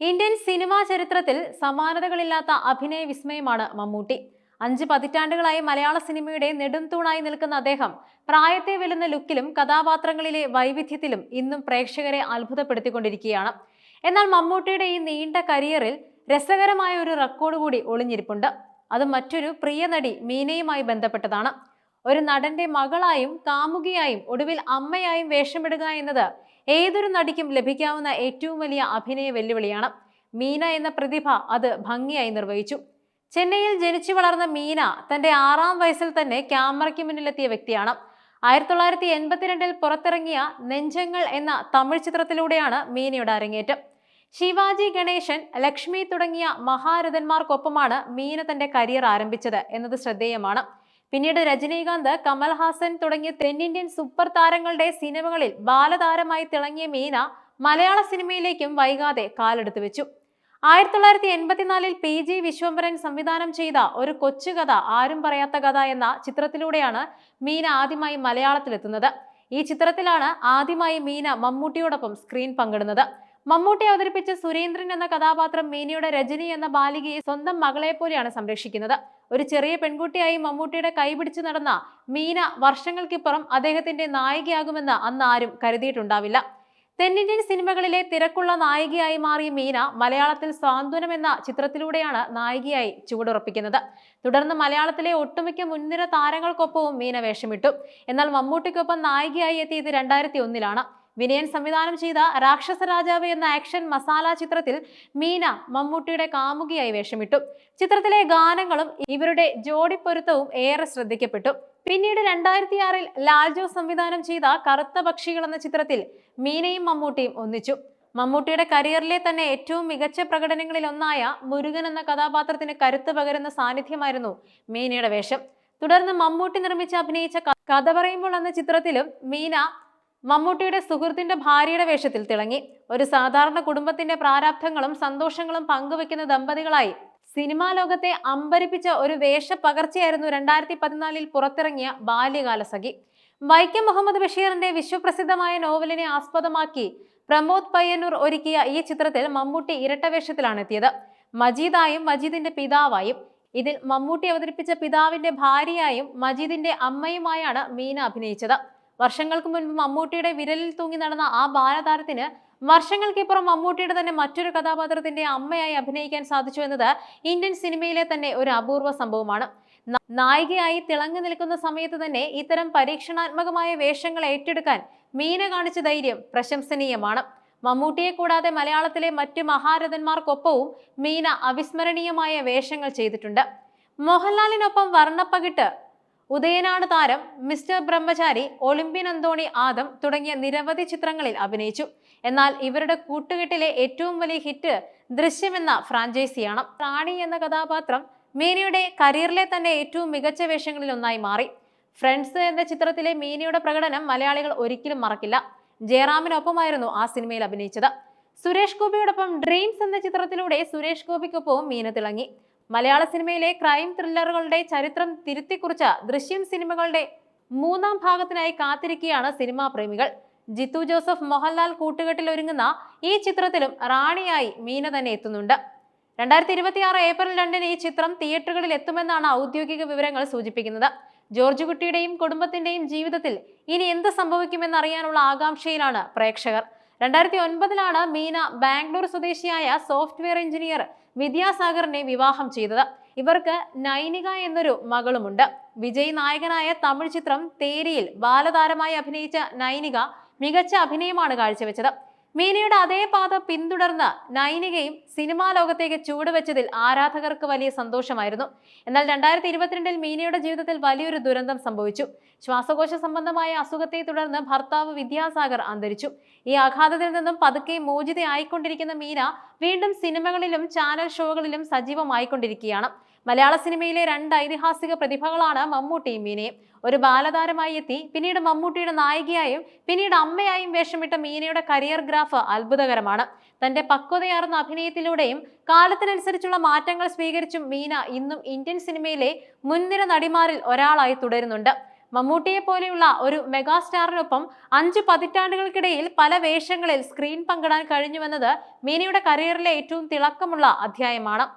Indian cinema ചരിത്രത്തിൽ സമാനതകളില്ലാത്ത അഭിനയ വിസ്മയമാണ് മമ്മൂട്ടി. 5 പതിറ്റാണ്ടുകളായി മലയാള സിനിമയുടെ നെടുംതൂണായി നിൽക്കുന്ന അദ്ദേഹം പ്രായത്തെ വെല്ലുന്ന ലുക്കിലും കഥാപാത്രങ്ങളിലെ വൈവിധ്യത്തിലും ഇന്നും പ്രേക്ഷകരെ അത്ഭുതപ്പെടുത്തിക്കൊണ്ടിരിക്കുകയാണ്. എന്നാൽ മമ്മൂട്ടിയുടെ ഈ നീണ്ട കരിയറിൽ രസകരമായ ഒരു റെക്കോർഡ് കൂടി ഒളിഞ്ഞിരിപ്പുണ്ട്. അത് മറ്റൊരു പ്രിയ നടി മീനയുമായി ബന്ധപ്പെട്ടതാണ്. ഒരു നടന്റെ മകളായും കാമുകിയായും ഒടുവിൽ അമ്മയായും വേഷമിടുക എന്നത് ഏതൊരു നടിക്കും ലഭിക്കാവുന്ന ഏറ്റവും വലിയ അഭിനയ വെല്ലുവിളിയാണ്. മീന എന്ന പ്രതിഭ അത് ഭംഗിയായി നിർവഹിച്ചു. ചെന്നൈയിൽ ജനിച്ചു വളർന്ന മീന തന്റെ 6-ാം വയസ്സിൽ തന്നെ ക്യാമറയ്ക്ക് മുന്നിലെത്തിയ വ്യക്തിയാണ്. 1982 പുറത്തിറങ്ങിയ നെഞ്ചങ്ങൾ എന്ന തമിഴ് ചിത്രത്തിലൂടെയാണ് മീനയുടെ അരങ്ങേറ്റം. ശിവാജി ഗണേശൻ, ലക്ഷ്മി തുടങ്ങിയ മഹാരഥന്മാർക്കൊപ്പമാണ് മീന തന്റെ കരിയർ ആരംഭിച്ചത് എന്നത് ശ്രദ്ധേയമാണ്. പിന്നീട് രജനീകാന്ത്, കമൽഹാസൻ തുടങ്ങിയ തെന്നിന്ത്യൻ സൂപ്പർ താരങ്ങളുടെ സിനിമകളിൽ ബാലതാരമായി തിളങ്ങിയ മീന മലയാള സിനിമയിലേക്കും വൈകാതെ കാലെടുത്തു വെച്ചു. 1984 PG വിശ്വംഭരൻ സംവിധാനം ചെയ്ത ഒരു കൊച്ചുകഥ, ആരും പറയാത്ത കഥ എന്ന ചിത്രത്തിലൂടെയാണ് മീന ആദ്യമായി മലയാളത്തിലെത്തുന്നത്. ഈ ചിത്രത്തിലാണ് ആദ്യമായി മീന മമ്മൂട്ടിയോടൊപ്പം സ്ക്രീൻ പങ്കിടുന്നത്. മമ്മൂട്ടി അവതരിപ്പിച്ച സുരേന്ദ്രൻ എന്ന കഥാപാത്രം മീനയുടെ രജനി എന്ന ബാലികയെ സ്വന്തം മകളെ പോലെയാണ് സംരക്ഷിക്കുന്നത്. ഒരു ചെറിയ പെൺകുട്ടിയായി മമ്മൂട്ടിയുടെ കൈപിടിച്ചു നടന്ന മീന വർഷങ്ങൾക്കിപ്പുറം അദ്ദേഹത്തിന്റെ നായികയാകുമെന്ന് അന്ന് ആരും കരുതിയിട്ടുണ്ടാവില്ല. തെന്നിന്ത്യൻ സിനിമകളിലെ തിരക്കുള്ള നായികയായി മാറിയ മീന മലയാളത്തിൽ സ്വാന്തനം എന്ന ചിത്രത്തിലൂടെയാണ് നായികയായി ചുവടുറപ്പിക്കുന്നത്. തുടർന്ന് മലയാളത്തിലെ ഒട്ടുമിക്ക മുൻനിര താരങ്ങൾക്കൊപ്പവും മീന വേഷമിട്ടു. എന്നാൽ മമ്മൂട്ടിക്കൊപ്പം നായികയായി എത്തിയത് 2001-ലാണ്. വിനയൻ സംവിധാനം ചെയ്ത രാക്ഷസ രാജാവ് എന്ന ആക്ഷൻ മസാല ചിത്രത്തിൽ മീന മമ്മൂട്ടിയുടെ കാമുകിയായി വേഷമിട്ടു. ചിത്രത്തിലെ ഗാനങ്ങളും ഇവരുടെ ജോഡിപ്പൊരുത്തവും ഏറെ ശ്രദ്ധിക്കപ്പെട്ടു. പിന്നീട് 2006-ൽ ലാൽജോ സംവിധാനം ചെയ്ത കറുത്ത പക്ഷികൾ എന്ന ചിത്രത്തിൽ മീനയും മമ്മൂട്ടിയും ഒന്നിച്ചു. മമ്മൂട്ടിയുടെ കരിയറിലെ തന്നെ ഏറ്റവും മികച്ച പ്രകടനങ്ങളിൽ ഒന്നായ മുരുകൻ എന്ന കഥാപാത്രത്തിന് കരുത്ത് പകരുന്ന സാന്നിധ്യമായിരുന്നു മീനയുടെ വേഷം. തുടർന്ന് മമ്മൂട്ടി നിർമ്മിച്ച് അഭിനയിച്ച കഥ പറയുമ്പോൾ എന്ന ചിത്രത്തിലും മീന മമ്മൂട്ടിയുടെ സുഹൃത്തിന്റെ ഭാര്യയുടെ വേഷത്തിൽ തിളങ്ങി. ഒരു സാധാരണ കുടുംബത്തിന്റെ പ്രാരാബ്ധങ്ങളും സന്തോഷങ്ങളും പങ്കുവെക്കുന്ന ദമ്പതികളായി സിനിമാ ലോകത്തെ അമ്പരിപ്പിച്ച ഒരു വേഷപ്പകർച്ചയായിരുന്നു 2014-ൽ പുറത്തിറങ്ങിയ ബാല്യകാലസഖി. വൈക്കം മുഹമ്മദ് ബഷീറിന്റെ വിശ്വപ്രസിദ്ധമായ നോവലിനെ ആസ്പദമാക്കി പ്രമോദ് പയ്യന്നൂർ ഒരുക്കിയ ഈ ചിത്രത്തിൽ മമ്മൂട്ടി ഇരട്ടവേഷത്തിലാണ് എത്തിയത്. മജീദായും മജീദിന്റെ പിതാവായും. ഇതിൽ മമ്മൂട്ടി അവതരിപ്പിച്ച പിതാവിന്റെ ഭാര്യയായും മജീദിന്റെ അമ്മയുമായാണ് മീന അഭിനയിച്ചത്. വർഷങ്ങൾക്ക് മുൻപ് മമ്മൂട്ടിയുടെ വിരലിൽ തൂങ്ങി നടന്ന ആ ബാലതാരത്തിന് വർഷങ്ങൾക്കിപ്പുറം മമ്മൂട്ടിയുടെ തന്നെ മറ്റൊരു കഥാപാത്രത്തിന്റെ അമ്മയായി അഭിനയിക്കാൻ സാധിച്ചു എന്നത് ഇന്ത്യൻ സിനിമയിലെ തന്നെ ഒരു അപൂർവ സംഭവമാണ്. നായികയായി തിളങ്ങി നിൽക്കുന്ന സമയത്ത് തന്നെ ഇത്തരം പരീക്ഷണാത്മകമായ വേഷങ്ങൾ ഏറ്റെടുക്കാൻ മീന കാണിച്ച ധൈര്യം പ്രശംസനീയമാണ്. മമ്മൂട്ടിയെ കൂടാതെ മലയാളത്തിലെ മറ്റു മഹാരഥന്മാർക്കൊപ്പവും മീന അവിസ്മരണീയമായ വേഷങ്ങൾ ചെയ്തിട്ടുണ്ട്. മോഹൻലാലിനൊപ്പം വർണ്ണപ്പകിട്ട്, ഉദയനാണ് താരം, മിസ്റ്റർ ബ്രഹ്മചാരി, ഒളിമ്പ്യൻ അന്തോണി ആദം തുടങ്ങിയ നിരവധി ചിത്രങ്ങളിൽ അഭിനയിച്ചു. എന്നാൽ ഇവരുടെ കൂട്ടുകെട്ടിലെ ഏറ്റവും വലിയ ഹിറ്റ് ദൃശ്യം എന്ന ഫ്രാഞ്ചൈസിയാണ്. റാണി എന്ന കഥാപാത്രം മീനയുടെ കരിയറിലെ തന്നെ ഏറ്റവും മികച്ച വേഷങ്ങളിൽ ഒന്നായി മാറി. ഫ്രണ്ട്സ് എന്ന ചിത്രത്തിലെ മീനയുടെ പ്രകടനം മലയാളികൾ ഒരിക്കലും മറക്കില്ല. ജയറാമിനൊപ്പമായിരുന്നു ആ സിനിമയിൽ അഭിനയിച്ചത്. സുരേഷ് ഗോപിയോടൊപ്പം ഡ്രീംസ് എന്ന ചിത്രത്തിലൂടെ സുരേഷ് ഗോപിക്കൊപ്പവും മീന തിളങ്ങി. മലയാള സിനിമയിലെ ക്രൈം ത്രില്ലറുകളുടെ ചരിത്രം തിരുത്തിക്കുറിച്ച ദൃശ്യം സിനിമകളുടെ 3-ാം ഭാഗത്തിനായി കാത്തിരിക്കുകയാണ് സിനിമാ പ്രേമികൾ. ജിത്തു ജോസഫ്, മോഹൻലാൽ കൂട്ടുകെട്ടിൽ ഒരുങ്ങുന്ന ഈ ചിത്രത്തിലും റാണിയായി മീന തന്നെ എത്തുന്നുണ്ട്. 2026 ഏപ്രിൽ 2-ന് ഈ ചിത്രം തിയേറ്ററുകളിൽ എത്തുമെന്നാണ് ഔദ്യോഗിക വിവരങ്ങൾ സൂചിപ്പിക്കുന്നത്. ജോർജ് കുട്ടിയുടെയും കുടുംബത്തിന്റെയും ജീവിതത്തിൽ ഇനി എന്ത് സംഭവിക്കുമെന്നറിയാനുള്ള ആകാംക്ഷയിലാണ് പ്രേക്ഷകർ. 2009-ലാണ് മീന ബാംഗ്ലൂർ സ്വദേശിയായ സോഫ്റ്റ്വെയർ എഞ്ചിനീയർ വിദ്യാസാഗറിനെ വിവാഹം ചെയ്തത്. ഇവർക്ക് നൈനിക എന്നൊരു മകളുമുണ്ട്. വിജയ് നായകനായ തമിഴ് ചിത്രം തേരിയിൽ ബാലതാരമായി അഭിനയിച്ച നൈനിക മികച്ച അഭിനയമാണ് കാഴ്ചവെച്ചത്. മീനയുടെ അതേ പാത പിന്തുടർന്ന് നൈനികയും സിനിമാ ലോകത്തേക്ക് ചുവടുവെച്ചതിൽ ആരാധകർക്ക് വലിയ സന്തോഷമായിരുന്നു. എന്നാൽ 2022-ൽ മീനയുടെ ജീവിതത്തിൽ വലിയൊരു ദുരന്തം സംഭവിച്ചു. ശ്വാസകോശ സംബന്ധമായ അസുഖത്തെ തുടർന്ന് ഭർത്താവ് വിദ്യാസാഗർ അന്തരിച്ചു. ഈ ആഘാതത്തിൽ നിന്നും പതുക്കെ മോചിതയായിക്കൊണ്ടിരിക്കുന്ന മീന വീണ്ടും സിനിമകളിലും ചാനൽ ഷോകളിലും സജീവമായിക്കൊണ്ടിരിക്കുകയാണ്. മലയാള സിനിമയിലെ 2 ഐതിഹാസിക പ്രതിഭകളാണ് മമ്മൂട്ടിയും മീനയും. ഒരു ബാലതാരമായി എത്തി പിന്നീട് മമ്മൂട്ടിയുടെ നായികയായും പിന്നീട് അമ്മയായും വേഷമിട്ട മീനയുടെ കരിയർ ഗ്രാഫ് അത്ഭുതകരമാണ്. തന്റെ പക്വതയാർന്ന അഭിനയത്തിലൂടെയും കാലത്തിനനുസരിച്ചുള്ള മാറ്റങ്ങൾ സ്വീകരിച്ചും മീന ഇന്നും ഇന്ത്യൻ സിനിമയിലെ മുൻനിര നടിമാരിൽ ഒരാളായി തുടരുന്നുണ്ട്. മമ്മൂട്ടിയെ പോലെയുള്ള ഒരു മെഗാസ്റ്റാറിനൊപ്പം 5 പതിറ്റാണ്ടുകൾക്കിടയിൽ പല വേഷങ്ങളിൽ സ്ക്രീൻ പങ്കിടാൻ കഴിഞ്ഞുവെന്നത് മീനയുടെ കരിയറിലെ ഏറ്റവും തിളക്കമുള്ള അധ്യായമാണ്.